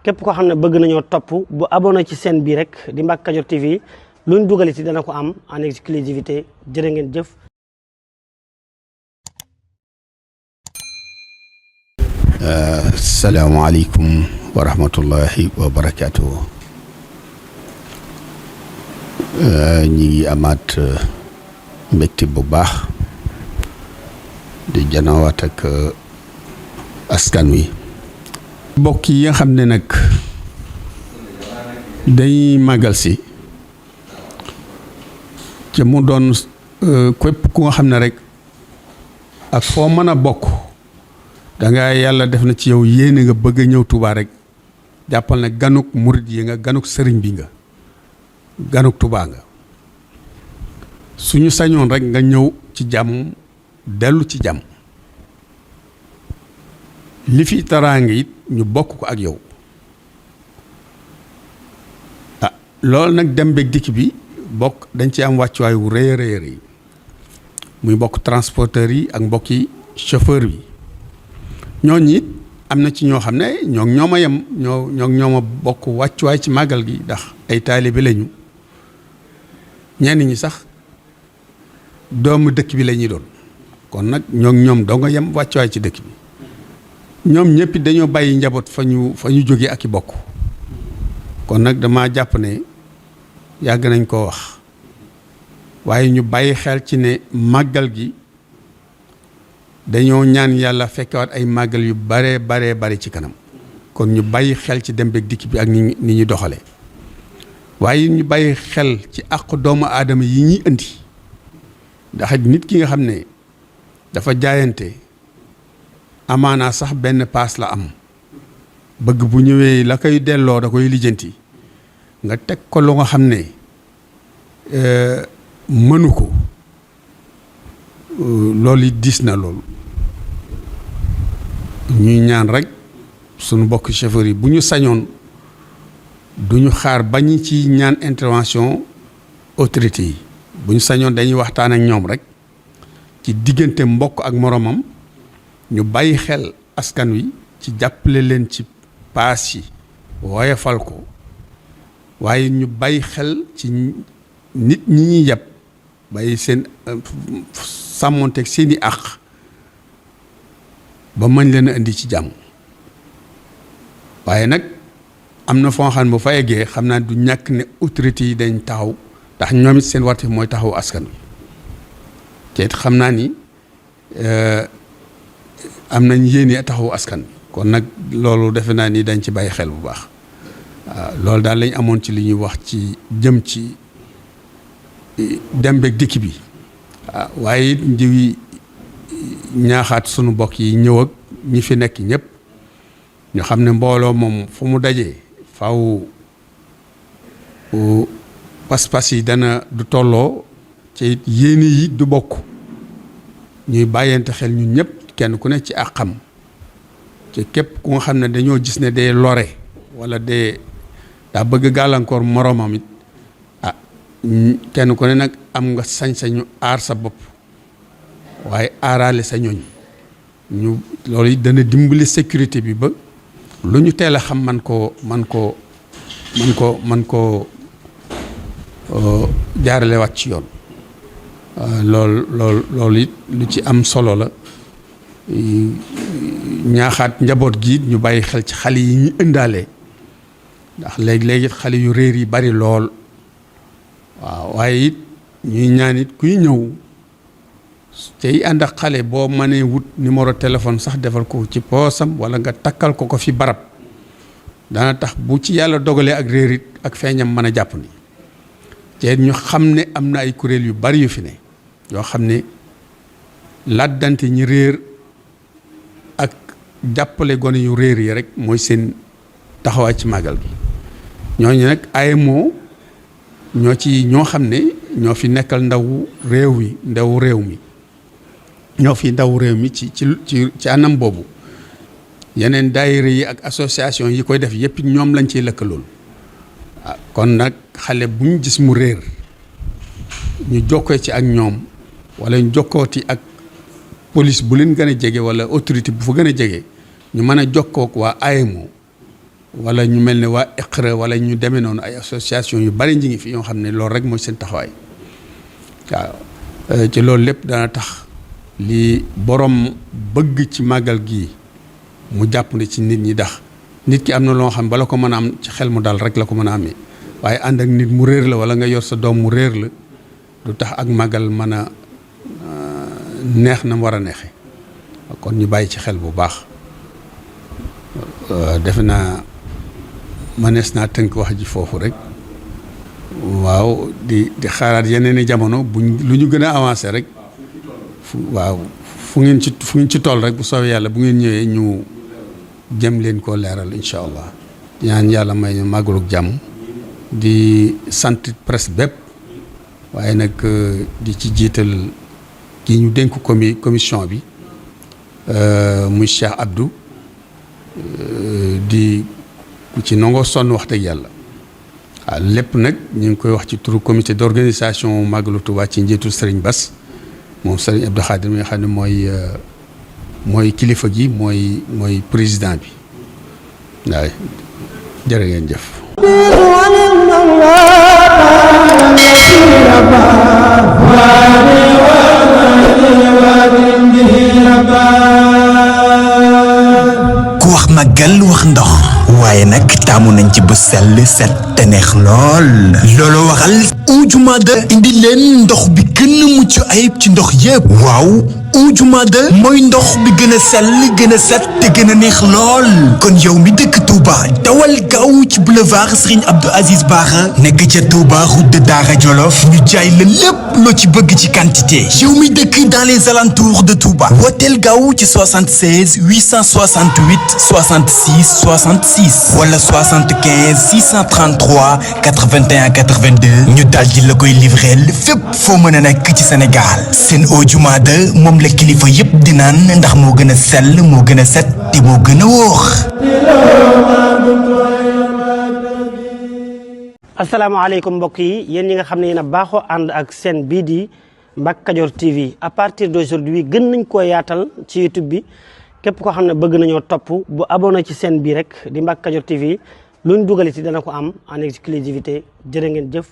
képp koo xam ne bëgg nañoo topp bu abonné ci chaîne bii rek di Mbacke Kadior TV luñ dugal ci dana ko am en exclusivité jërë ngeen jëf. Asalaamaaleykum wa rahmatullahi wa barakaatu. ñi ngi amaat mbégte bu baax di janawaat ak askan wi. mbokk yi nga xam ne nag dañuy màggal si ca mu doon képp ku nga xam ne rek ak foo mën a bokk danga yàlla def na ci yow yéene nga bëgg a ñëw Touba rek jàppal ne ganuk murit yi nga ganuk sëriñ bi nga ganuk Touba nga suñu sañoon rek nga ñëw ci jàmm dellu ci jàmm li fi taraange it ñu bokk ko ak yow loolu nag dem beeg dikk bi bokk dañ ci am wàccuwaay wu rëy a rëy muy mbokk transporteurs yi ak mbokki chauffeur yi ñooñu it am na ci ñoo xam ne ñoom a yem ñoo ma bokk wàccuwaay ci màggal gi ndax ay taalibe lañu ñenn ñi sax doomu dëkk bi la ñuy doon kon nag ñoom doo nga yem wàccuwaay ci dëkk bi ñoom ñëpp dañoo bàyyi njaboot fa ñu jóge ak i bokk kon nag dama jàpp ne yàgg nañ koo wax waaye ñu bàyyi xel ci ne màggal gi dañoo ñaan yàlla fekkewaat ay màggal yu bare ci kanam kon ñu bàyyi xel ci dem beeg dikk bi ak ni ñu doxale waaye ñu bàyyi xel ci àq doomu aadama yi ñuy indi ndax nit ki nga xam ne dafa jaayante amaanaa sax benn paas la am bëgg bu ñëwee la koy delloo da koy lijjanti nga teg ko lu nga xam ne mënu ko loolu it diis na loolu ñuy ñaan rek suñu mbokk chauffeur yi bu ñu sañoon duñu xaar bañ ci ñaan intervention autorité yi bu ñu sañoon dañuy waxtaan ak ñoom rek ci diggante mbokk ak moroomam ñu bàyyi xel askan wi ci jàppale leen ci paas yi woyofal ko waaye ñu bàyyi xel ci nit ñi ñuy yàpp bàyyi seen sàmmonteeg seeni àq ba mën leen a indi ci jàmm waaye nag am na foo xam ne bu fa eggee xam naa du ñàkk ne autorités yi dañ taxaw ndax ñoom it seen wartif mooy taxaw askan wi te it xam naa ni am nañ yéene taxawu askan wi kon nag loolu defe naa ni dañ ci bàyyi xel bu baax waaw loolu daal lañ amoon ci li ñuy wax ci jëm ci dem beeg dikk bi waaye it njiwi ñaaxaat sunu mbokk yi ñëw ak ñi fi nekk ñëpp ñu xam ne mbooloo moom fu mu dajee faw pas-pas yi dana du tolloo ci yéene yi du bokk ñuy bàyyante xel ñun ñëpp kenn ku ne ci ak xam ci képp ku nga xam ne dañoo gis ne day lore wala daa bëgg gàllankoor moroomam it kenn ku ne nag am nga sañ-sañu aar sa bopp waaye aaraale sa ñooñ ñu loolu it dana dimbali sécurité bi ba lu ñu teel a xam man koo jaarale waat ci yoon loolu it lu ci am solo la ñaaxaat njaboot gi ñu bàyyi xel ci xale yi ñu ëndaale ndax léegi xale yu réer yi bari lool waaw waaye it ñuy ñaan it kuy ñëw tey ànd ak xale boo mënee wut numéro téléphone sax defal ko ci poosam wala nga takkal ko fi barab dana tax bu ci yàlla dogalee ak réer it ak feeñam mën a jàpp ni te ñu xam ne am na ay kuréel yu bari yu fi ne yoo xam ne làddante ñi réer ak jàppale gone yu réer yi rek mooy seen taxawaay ci màggal gi ñooñu nag AMO ñoo xam ne ñoo fi nekkal ndaw réew mi ñoo fi ndaw réew mi ci anam boobu yeneen daayira yi ak association yi koy def yëpp ñoom lañ ciy lëkkalool kon nag xale bu ñu gis mu réer ñu jokkoo ci ak ñoom wala ñu jokkooti ak police bu leen gën a jege wala autorité bu fa gën a jege ñu mën a jokkoo ak waa AMO wala ñu mel ne waa Iqra wala ñu demee noonu ay association yu bari ñi ngi fi yoo xam ne loolu rek mooy seen taxawaay waaw ci loolu lépp dana tax li borom bëgg ci màggal gi mu jàpp ne ci nit ñi dax nit ki am na loo xam bala ko mën a am ci xel mu dal rek la ko mën a amee waaye ànd ak nit mu réer la wala nga yor sa doom mu réer la du tax ak màggal mën a neex na mu war a neexee kon ñu bàyyi ci xel bu baax defe naa mënees naa tënk wax ji foofu rek waaw di xaaraat yeneen i jamono buñ lu ñu gën a avancé rek fu ngeen ci toll rek bu soobee yàlla bu ngeen ñëwee ñu jëm leen koo leeral incha allah ñaan yàlla may ñu màggalug jàmm di sant presse bépp waaye nag di ci jiital kii ñu dénk commission bi muy Cheikh Abdou di ku ci nangoo sonn wax dëgg yàlla waaw lépp nag ñu ngi koy wax ci turu comité d'organisation Màggalu Touba ci njiitu Serigne Bass moom Serigne Abdou Khadir mi nga xam ne mooy kilifa gi mooy président bi waaw jërë ngeen jëf. ku wax màggal wax ndox waaye nag taamu nañ ci bu sell set te neex lool looloo waral Ujumaada indi leen ndox bi gën a mucc ayib ci ndox yépp waaw Ujumaada mooy ndox bi gën a sell gën a set te gën a neex lool kon yow mi dëkk Touba dawal gaaw ci boulevard Serigne Abdou Aziz Bara nekk ca Touba route de Daara Jolof ñu jaay la lépp loo ci bëgg ci quantité yow mi dëkk dans les alentours de Touba wooteel gaaw ci 76 868 66 66 wala 75 633 81 82 ñu daldi la koy livreel fépp foo mën a nekk ci Sénégal seen Ujumaada moom la kilifa yépp di naan ndax moo gën a sell moo gën a set te moo gën a wóor. asalaamaaleykum mbokk yi yéen ñi nga xam ne yéen a baaxoo ànd ak seen bii di Mbacke Kadior TV à partir d'aujourd'hui gën nañ koo yaatal ci YouTube bi képp koo xam ne bëgg nañoo topp bu abonné ci seen bii rek di Mbacke Kadior TV luñ dugaliti dana ko am en exclusivité jërë ngeen jëf.